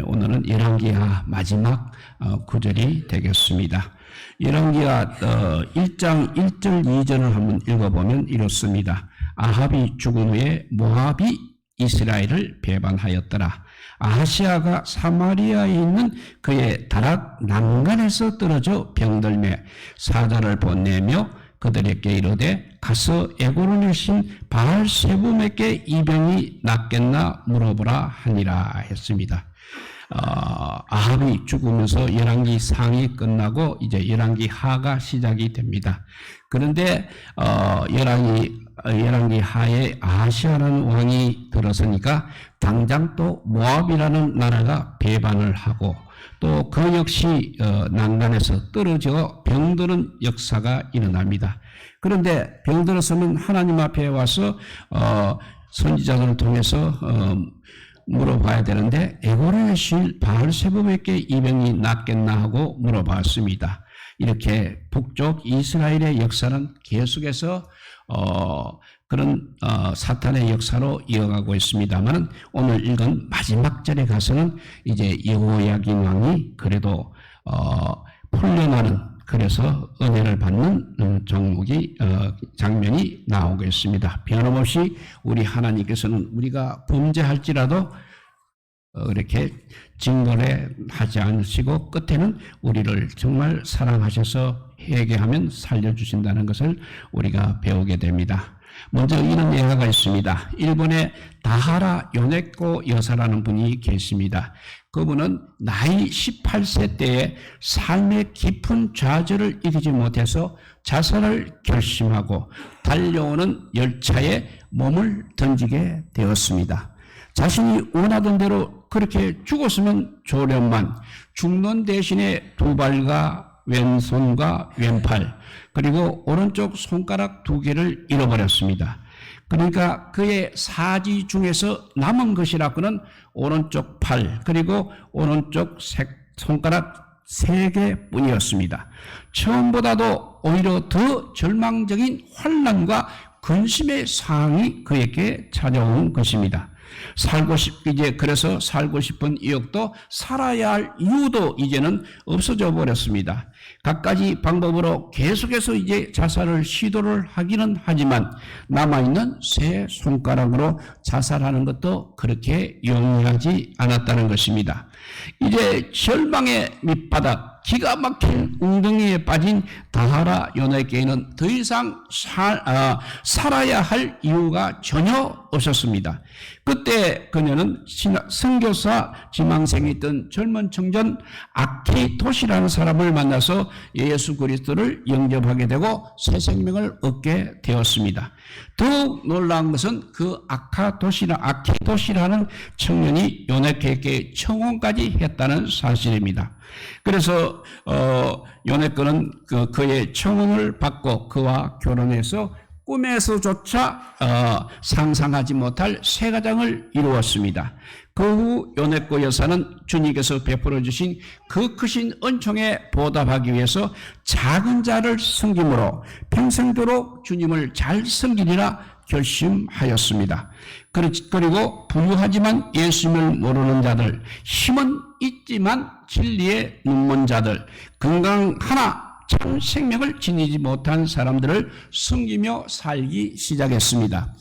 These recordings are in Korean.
오늘은 열왕기하 마지막 구절이 되겠습니다. 열왕기하 1장 1절 2절을 한번 읽어보면 이렇습니다. 아합이 죽은 후에 모압이 이스라엘을 배반하였더라. 아하시아가 사마리아에 있는 그의 다락 난간에서 떨어져 병들매 사자를 보내며 그들에게 이르되 가서 에고론의 신 바알세붐에게 이 병이 낫겠나 물어보라 하니라 했습니다. 아합이 죽으면서 열왕기 상이 끝나고 이제 열왕기 하가 시작이 됩니다. 그런데 열왕기 하에 아하시아라는 왕이 들어서니까 당장 또 모압이라는 나라가 배반을 하고 또 그 역시 난간에서 떨어져 병드는 역사가 일어납니다. 그런데 병들었으면 하나님 앞에 와서 선지자들을 통해서 물어봐야 되는데 에고론의 신 바알세붐에게 이 병이 낫겠나 하고 물어봤습니다. 이렇게 북쪽 이스라엘의 역사는 계속해서 그런 사탄의 역사로 이어가고 있습니다만 오늘 읽은 마지막 절에 가서는 이제 여호야긴 왕이 그래도 풀려나는 그래서 은혜를 받는 장면이 나오고 있습니다. 변함없이 우리 하나님께서는 우리가 범죄할지라도 이렇게 징벌에 하지 않으시고 끝에는 우리를 정말 사랑하셔서 회개하면 살려주신다는 것을 우리가 배우게 됩니다. 먼저 이런 예화가 있습니다. 일본에 다하라 요네코 여사라는 분이 계십니다. 그분은 나이 18세 때에 삶의 깊은 좌절을 이기지 못해서 자살을 결심하고 달려오는 열차에 몸을 던지게 되었습니다. 자신이 원하던 대로 그렇게 죽었으면 좋으련만 죽는 대신에 두 발과 왼손과 왼팔 그리고 오른쪽 손가락 2개를 잃어버렸습니다. 그러니까 그의 사지 중에서 남은 것이라고는 오른쪽 팔 그리고 오른쪽 손가락 3개 뿐이었습니다. 처음보다도 오히려 더 절망적인 환난과 근심의 상황이 그에게 찾아온 것입니다. 그래서 살고 싶은意欲도 살아야 할 이유도 이제는 없어져 버렸습니다. 갖가지 방법으로 계속해서 이제 자살을 시도를 하기는 하지만 남아있는 세 손가락으로 자살하는 것도 그렇게 용이하지 않았다는 것입니다. 이제 절망의 밑바닥, 기가 막힌 웅덩이에 빠진 다하라 요네코에는 더 이상 살아야 할 이유가 전혀 없었습니다. 그때 그녀는 선교사 지망생이 있던 젊은 청년 아키토시라는 사람을 만나서 예수 그리스도를 영접하게 되고 새 생명을 얻게 되었습니다. 더욱 놀라운 것은 그 아키토시라는 청년이 요네코에게 청혼까지 했다는 사실입니다. 그래서 요네코는 그의 청혼을 받고 그와 결혼해서 꿈에서조차 상상하지 못할 새 가정을 이루었습니다. 그 후 요네코 여사는 주님께서 베풀어 주신 그 크신 은총에 보답하기 위해서 작은 자를 섬김으로 평생도록 주님을 잘 섬기리라 결심하였습니다. 그리고 부유하지만 예수님을 모르는 자들, 힘은 있지만 진리에 눈먼 자들, 건강하나 참 생명을 지니지 못한 사람들을 섬기며 살기 시작했습니다.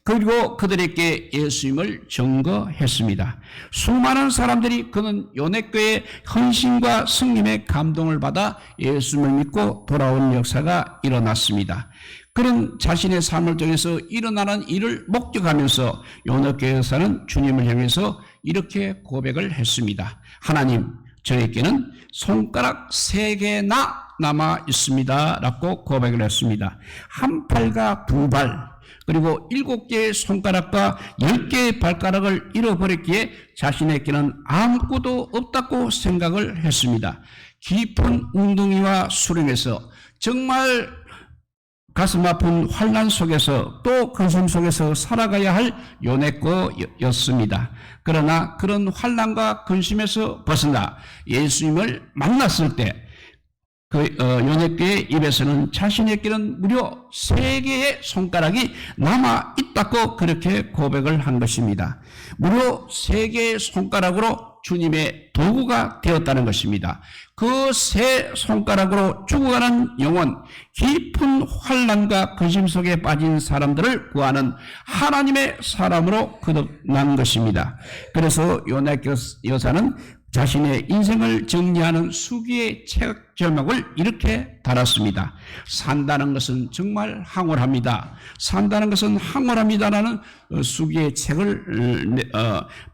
그리고 그들에게 예수님을 증거했습니다. 수많은 사람들이 그는 요네코의 헌신과 승림의 감동을 받아 예수님을 믿고 돌아온 역사가 일어났습니다. 그런 자신의 삶을 통해서 일어나는 일을 목격하면서 요네코 여사는 주님을 향해서 이렇게 고백을 했습니다. 하나님, 저에게는 손가락 3개나 남아 있습니다. 라고 고백을 했습니다. 한 팔과 2발 그리고 7개의 손가락과 10개의 발가락을 잃어버렸기에 자신에게는 아무것도 없다고 생각을 했습니다. 깊은 웅덩이와 수렁에서 정말 가슴 아픈 환난 속에서 또 근심 속에서 살아가야 할 요네코였습니다. 그러나 그런 환난과 근심에서 벗어나 예수님을 만났을 때 요네코의 입에서는 자신에게는 무려 3개의 손가락이 남아 있다고 그렇게 고백을 한 것입니다. 무려 3개의 손가락으로 주님의 도구가 되었다는 것입니다. 그 세 손가락으로 죽어가는 영혼, 깊은 환난과 근심 속에 빠진 사람들을 구하는 하나님의 사람으로 거듭난 것입니다. 그래서 요나케 여사는 자신의 인생을 정리하는 수기의 책 제목을 이렇게 달았습니다. 산다는 것은 정말 황홀합니다. 산다는 것은 황홀합니다라는 수기의 책을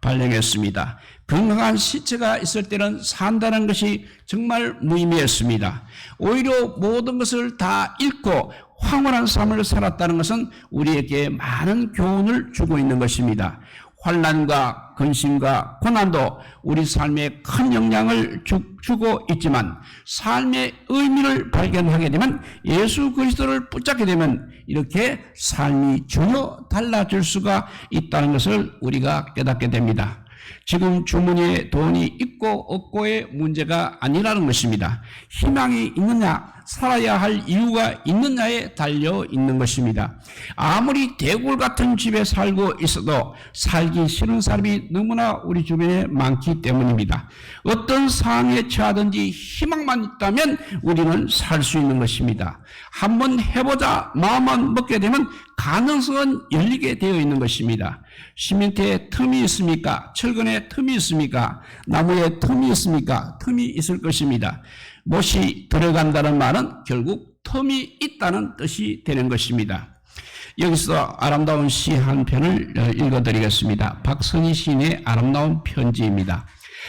발행했습니다. 건강한 시체가 있을 때는 산다는 것이 정말 무의미했습니다. 오히려 모든 것을 다 잃고 황홀한 삶을 살았다는 것은 우리에게 많은 교훈을 주고 있는 것입니다. 환난과 근심과 고난도 우리 삶에 큰 영향을 주고 있지만 삶의 의미를 발견하게 되면 예수 그리스도를 붙잡게 되면 이렇게 삶이 전혀 달라질 수가 있다는 것을 우리가 깨닫게 됩니다. 지금 주머니에 돈이 있고 없고의 문제가 아니라는 것입니다. 희망이 있느냐, 살아야 할 이유가 있느냐에 달려 있는 것입니다. 아무리 대굴 같은 집에 살고 있어도 살기 싫은 사람이 너무나 우리 주변에 많기 때문입니다. 어떤 상황에 처하든지 희망만 있다면 우리는 살 수 있는 것입니다. 한번 해보자 마음만 먹게 되면 가능성은 열리게 되어 있는 것입니다. 시멘트에 틈이 있습니까? 철근에 틈이 있습니까? 나무에 틈이 있습니까? 틈이 있을 것입니다. 못이 들어간다는 말은 결국 틈이 있다는 뜻이 되는 것입니다. 여기서 아름다운 시 한 편을 읽어드리겠습니다. 박선희 시인의 아름다운 편지입니다.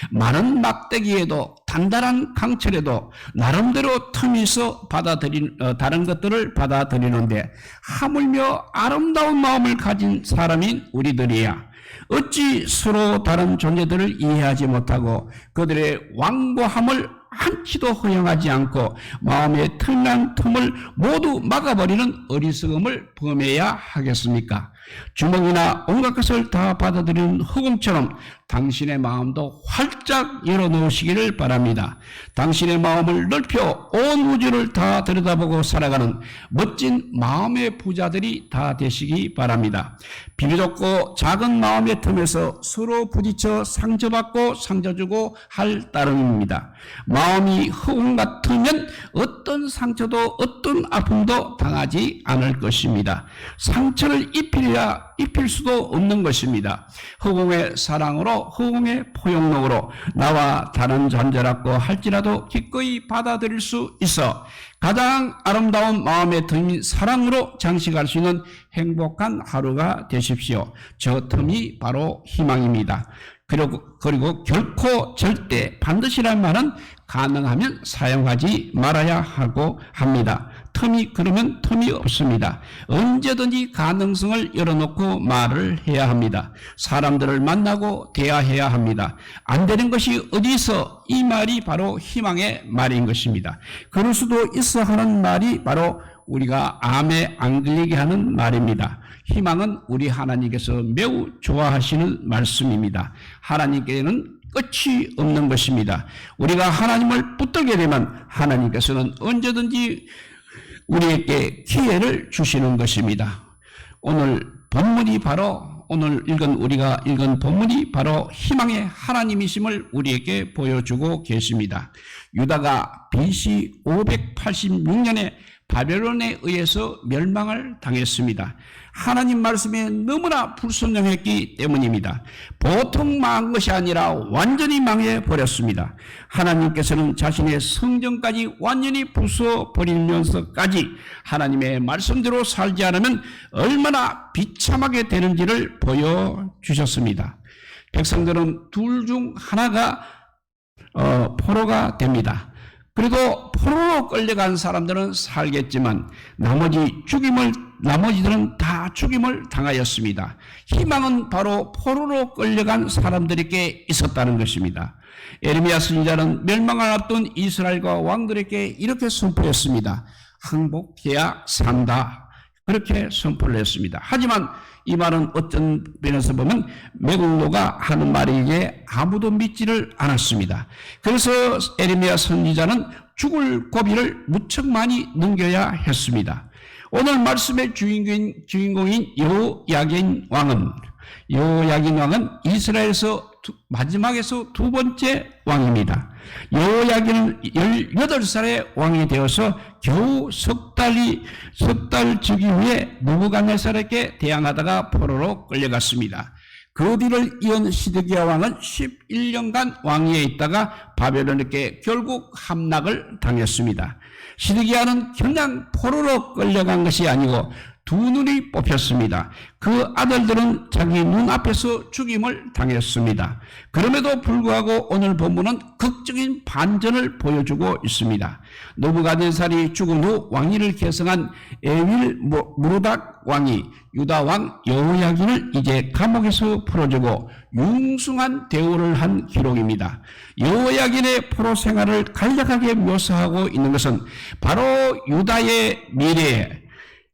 많은 막대기에도 단단한 강철에도 나름대로 틈이 있어 다른 것들을 받아들이는데 하물며 아름다운 마음을 가진 사람인 우리들이야 어찌 서로 다른 존재들을 이해하지 못하고 그들의 완고함을 한치도 허용하지 않고 마음의 틈난 틈을 모두 막아버리는 어리석음을 범해야 하겠습니까? 주먹이나 온갖 것을 다 받아들이는 허공처럼 당신의 마음도 활짝 열어놓으시기를 바랍니다. 당신의 마음을 넓혀 온 우주를 다 들여다보고 살아가는 멋진 마음의 부자들이 다 되시기 바랍니다. 비교적 작은 마음의 틈에서 서로 부딪혀 상처받고 상처주고 할 따름입니다. 마음이 허공 같으면 어떤 상처도 어떤 아픔도 당하지 않을 것입니다. 상처를 입힐 수도 없는 것입니다. 허공의 사랑으로 허공의 포용력으로 나와 다른 존재라고 할지라도 기꺼이 받아들일 수 있어 가장 아름다운 마음의 틈인 사랑으로 장식할 수 있는 행복한 하루가 되십시오. 저 틈이 바로 희망입니다. 그리고 결코 절대 반드시란 말은 가능하면 사용하지 말아야 하고 합니다. 틈이 그러면 틈이 없습니다. 언제든지 가능성을 열어놓고 말을 해야 합니다. 사람들을 만나고 대화해야 합니다. 안 되는 것이 어디 있어? 이 말이 바로 희망의 말인 것입니다. 그럴 수도 있어 하는 말이 바로 우리가 암에 안 걸리게 하는 말입니다. 희망은 우리 하나님께서 매우 좋아하시는 말씀입니다. 하나님께는 끝이 없는 것입니다. 우리가 하나님을 붙들게 되면 하나님께서는 언제든지 우리에게 기회를 주시는 것입니다. 오늘 우리가 읽은 본문이 바로 희망의 하나님이심을 우리에게 보여주고 계십니다. 유다가 BC 586년에 바벨론에 의해서 멸망을 당했습니다. 하나님 말씀에 너무나 불순종했기 때문입니다. 보통 망한 것이 아니라 완전히 망해버렸습니다. 하나님께서는 자신의 성전까지 완전히 부숴버리면서까지 하나님의 말씀대로 살지 않으면 얼마나 비참하게 되는지를 보여주셨습니다. 백성들은 둘 중 하나가 포로가 됩니다. 그래도 포로로 끌려간 사람들은 살겠지만 나머지들은 다 죽임을 당하였습니다. 희망은 바로 포로로 끌려간 사람들에게 있었다는 것입니다. 에레미야 선지자는 멸망을 앞둔 이스라엘과 왕들에게 이렇게 선포했습니다. 항복해야 산다. 그렇게 선포를 했습니다. 하지만 이 말은 어떤 면에서 보면 매국노가 하는 말이기에 아무도 믿지를 않았습니다. 그래서 에레미야 선지자는 죽을 고비를 무척 많이 넘겨야 했습니다. 오늘 말씀의 주인공인 여호야긴 왕은 이스라엘에서 마지막에서 두 번째 왕입니다. 여호야긴은 18살에 왕이 되어서 겨우 석 달 즉위 후에 느부갓네살에게 대항하다가 포로로 끌려갔습니다. 그 뒤를 이은 시드기야 왕은 11년간 왕위에 있다가 바벨론에게 결국 함락을 당했습니다. 시드기야는 그냥 포로로 끌려간 것이 아니고 두 눈이 뽑혔습니다. 그 아들들은 자기 눈앞에서 죽임을 당했습니다. 그럼에도 불구하고 오늘 본문은 극적인 반전을 보여주고 있습니다. 느부갓네살이 죽은 후 왕위를 계승한 에윌 무르닥 왕이 유다 왕 여호야긴을 이제 감옥에서 풀어주고 융숭한 대우를 한 기록입니다. 여호야긴의 포로 생활을 간략하게 묘사하고 있는 것은 바로 유다의 미래에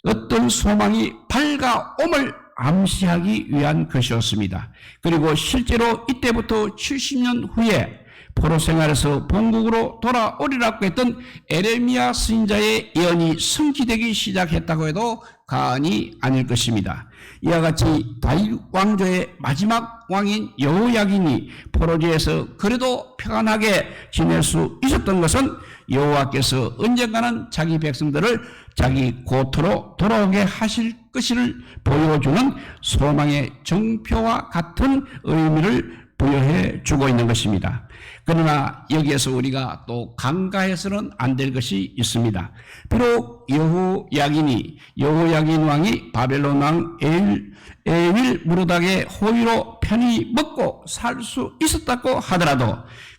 어떤 소망이 밝아옴을 암시하기 위한 것이었습니다. 그리고 실제로 이때부터 70년 후에 포로 생활에서 본국으로 돌아오리라고 했던 에레미야 선지자의 예언이 성취되기 시작했다고 해도 과언이 아닐 것입니다. 이와 같이 다윗 왕조의 마지막 왕인 여호야긴이 포로지에서 그래도 평안하게 지낼 수 있었던 것은 여호와께서 언젠가는 자기 백성들을 자기 고토로 돌아오게 하실 것을 보여주는 소망의 정표와 같은 의미를 부여해 주고 있는 것입니다. 그러나 여기에서 우리가 또 간과해서는 안 될 것이 있습니다. 비록 여호야긴 왕이 바벨론 왕 에윌 무르닥의 호위로 편히 먹고 살 수 있었다고 하더라도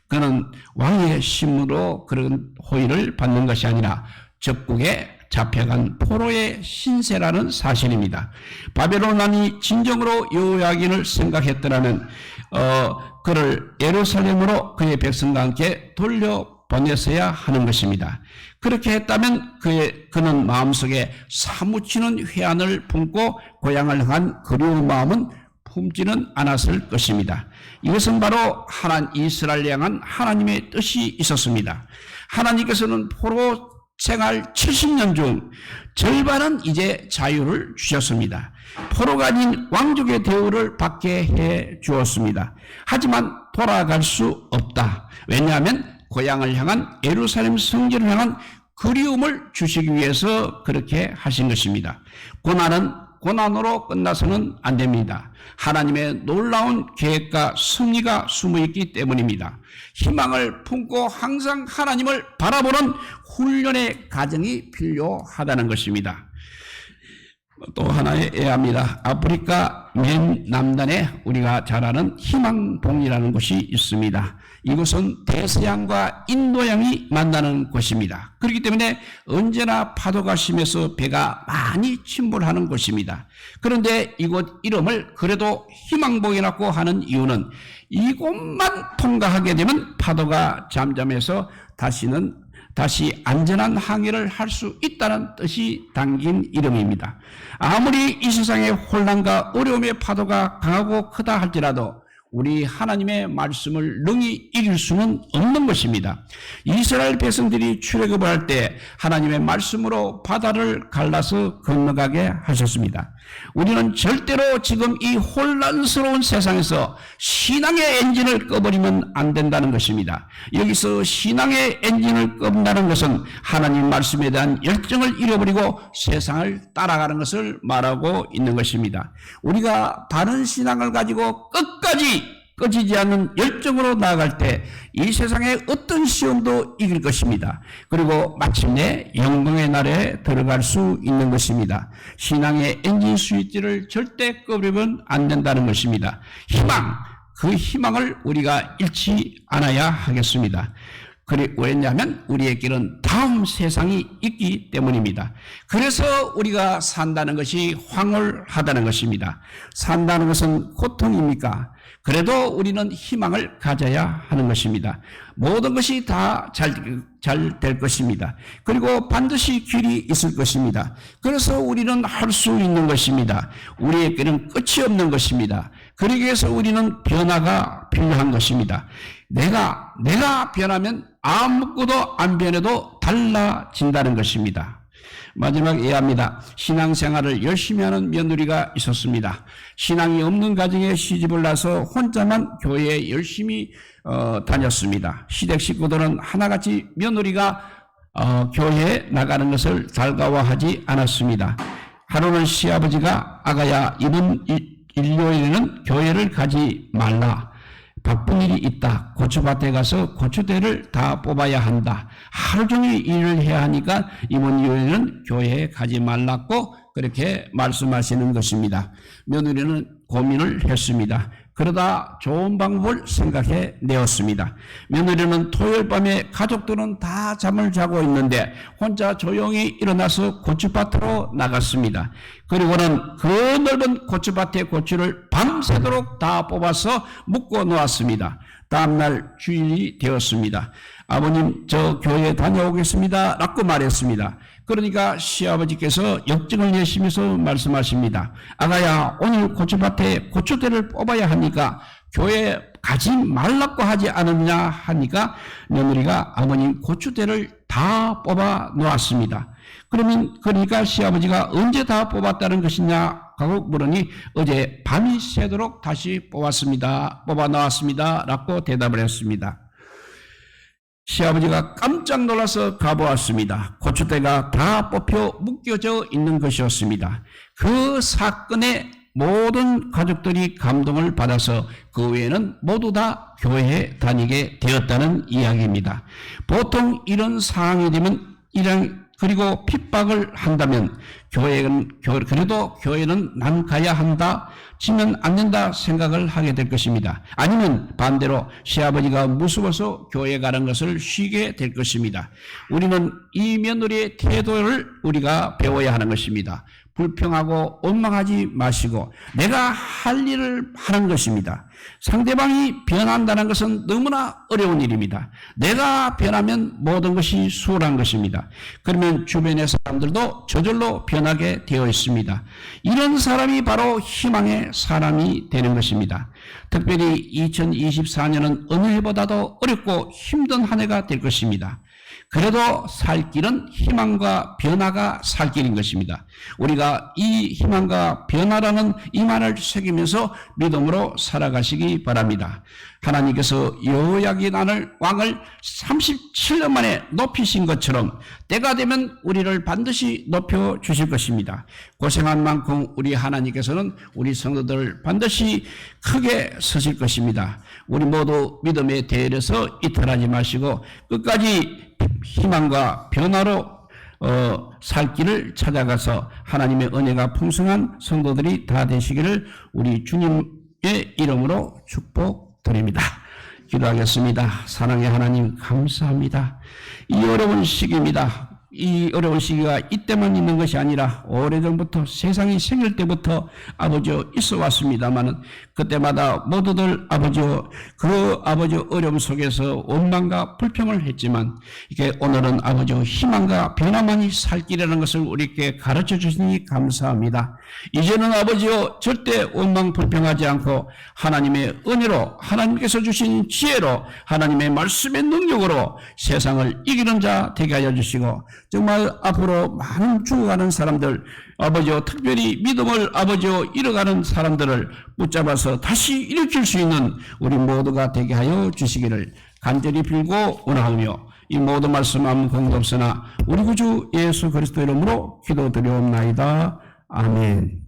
그는 왕의 신무로 그런 호의를 받는 것이 아니라 적국에 잡혀간 포로의 신세라는 사실입니다. 바벨론 왕이 진정으로 여호야긴을 생각했더라면 그를 예루살렘으로 그의 백성과 함께 돌려보냈어야 하는 것입니다. 그렇게 했다면 그는 마음속에 사무치는 회한을 품고 고향을 향한 그리운 마음은 품지는 않았을 것입니다. 이것은 바로 이스라엘을 향한 하나님의 뜻이 있었습니다. 하나님께서는 포로 생활 70년 중 절반은 이제 자유를 주셨습니다. 포로가 아닌 왕족의 대우를 받게 해 주었습니다. 하지만 돌아갈 수 없다. 왜냐하면 고향을 향한 예루살렘 성전을 향한 그리움을 주시기 위해서 그렇게 하신 것입니다. 고난으로 끝나서는 안 됩니다. 하나님의 놀라운 계획과 섭리가 숨어있기 때문입니다. 희망을 품고 항상 하나님을 바라보는 훈련의 과정이 필요하다는 것입니다. 또 하나의 예합니다. 아프리카 맨 남단에 우리가 잘 아는 희망봉이라는 곳이 있습니다. 이곳은 대서양과 인도양이 만나는 곳입니다. 그렇기 때문에 언제나 파도가 심해서 배가 많이 침몰하는 곳입니다. 그런데 이곳 이름을 그래도 희망봉이라고 하는 이유는 이곳만 통과하게 되면 파도가 잠잠해서 다시 안전한 항해를 할 수 있다는 뜻이 담긴 이름입니다. 아무리 이 세상의 혼란과 어려움의 파도가 강하고 크다 할지라도 우리 하나님의 말씀을 능히 이길 수는 없는 것입니다. 이스라엘 백성들이 출애굽을 할 때 하나님의 말씀으로 바다를 갈라서 건너가게 하셨습니다. 우리는 절대로 지금 이 혼란스러운 세상에서 신앙의 엔진을 꺼버리면 안 된다는 것입니다. 여기서 신앙의 엔진을 끈다는 것은 하나님 말씀에 대한 열정을 잃어버리고 세상을 따라가는 것을 말하고 있는 것입니다. 우리가 바른 신앙을 가지고 끝까지 꺼지지 않는 열정으로 나아갈 때 이 세상의 어떤 시험도 이길 것입니다. 그리고 마침내 영광의 날에 들어갈 수 있는 것입니다. 신앙의 엔진 스위치를 절대 꺼버리면 안 된다는 것입니다. 그 희망을 우리가 잃지 않아야 하겠습니다. 왜냐하면 우리의 길은 다음 세상이 있기 때문입니다. 그래서 우리가 산다는 것이 황홀하다는 것입니다. 산다는 것은 고통입니까? 그래도 우리는 희망을 가져야 하는 것입니다. 모든 것이 다 잘 될 것입니다. 그리고 반드시 길이 있을 것입니다. 그래서 우리는 할 수 있는 것입니다. 우리의 길은 끝이 없는 것입니다. 그러기 위해서 우리는 변화가 필요한 것입니다. 내가 변하면 아무것도 안 변해도 달라진다는 것입니다. 마지막 이해합니다. 신앙생활을 열심히 하는 며느리가 있었습니다. 신앙이 없는 가정에 시집을 나서 혼자만 교회에 열심히 다녔습니다. 시댁 식구들은 하나같이 며느리가 교회에 나가는 것을 달가워하지 않았습니다. 하루는 시아버지가 아가야 이번 일요일에는 교회를 가지 말라. 바쁜 일이 있다. 고추밭에 가서 고추대를 다 뽑아야 한다. 하루 종일 일을 해야 하니까 이번 일요일에는 교회에 가지 말라고 그렇게 말씀하시는 것입니다. 며느리는 고민을 했습니다. 그러다 좋은 방법을 생각해 내었습니다. 며느리는 토요일 밤에 가족들은 다 잠을 자고 있는데 혼자 조용히 일어나서 고추밭으로 나갔습니다. 그리고는 그 넓은 고추밭의 고추를 밤새도록 다 뽑아서 묶어 놓았습니다. 다음날 주일이 되었습니다. 아버님, 저 교회 다녀오겠습니다 라고 말했습니다. 그러니까 시아버지께서 역증을 내시면서 말씀하십니다. 아가야, 오늘 고추밭에 고추대를 뽑아야 하니까 교회 가지 말라고 하지 않았냐 하니까 며느리가 아버님 고추대를 다 뽑아 놓았습니다. 그러니까 시아버지가 언제 다 뽑았다는 것이냐 하고 물으니 어제 밤이 새도록 다시 뽑아 나왔습니다 라고 대답을 했습니다. 시아버지가 깜짝 놀라서 가보았습니다. 고추대가 다 뽑혀 묶여져 있는 것이었습니다. 그 사건에 모든 가족들이 감동을 받아서 그 외에는 모두 다 교회에 다니게 되었다는 이야기입니다. 보통 이런 상황이 되면 그리고 핍박을 한다면 그래도 교회는 난 가야 한다, 지면 안 된다 생각을 하게 될 것입니다. 아니면 반대로 시아버지가 무서워서 교회 가는 것을 쉬게 될 것입니다. 우리는 이 며느리의 태도를 우리가 배워야 하는 것입니다. 불평하고 원망하지 마시고 내가 할 일을 하는 것입니다. 상대방이 변한다는 것은 너무나 어려운 일입니다. 내가 변하면 모든 것이 수월한 것입니다. 그러면 주변의 사람들도 저절로 변하게 되어 있습니다. 이런 사람이 바로 희망의 사람이 되는 것입니다. 특별히 2024년은 어느 해보다도 어렵고 힘든 한 해가 될 것입니다. 그래도 살 길은 희망과 변화가 살 길인 것입니다. 우리가 이 희망과 변화라는 이 말을 새기면서 믿음으로 살아가시기 바랍니다. 하나님께서 여호야긴 왕을 37년 만에 높이신 것처럼 때가 되면 우리를 반드시 높여주실 것입니다. 고생한 만큼 우리 하나님께서는 우리 성도들을 반드시 크게 서실 것입니다. 우리 모두 믿음의 대열에서 이탈하지 마시고 끝까지 희망과 변화로 살 길을 찾아가서 하나님의 은혜가 풍성한 성도들이 다 되시기를 우리 주님의 이름으로 축복드립니다. 기도하겠습니다. 사랑의 하나님 감사합니다. 이 어려운 시기입니다. 이 어려운 시기가 이때만 있는 것이 아니라 오래전부터 세상이 생길 때부터 아버지여 있어 왔습니다마는 그때마다 모두들 아버지여 그 어려움 속에서 원망과 불평을 했지만 이게 오늘은 아버지여 희망과 변화만이 살 길이라는 것을 우리에게 가르쳐 주시니 감사합니다. 이제는 아버지여 절대 원망 불평하지 않고 하나님의 은혜로 하나님께서 주신 지혜로 하나님의 말씀의 능력으로 세상을 이기는 자 되게 하여 주시고 정말 앞으로 많은 죽어가는 사람들 아버지여 특별히 믿음을 아버지여 잃어가는 사람들을 붙잡아서 다시 일으킬 수 있는 우리 모두가 되게 하여 주시기를 간절히 빌고 원하오며 이 모든 말씀 아무 공도 없으나 우리 구주 예수 그리스도 이름으로 기도드리옵나이다. 아멘.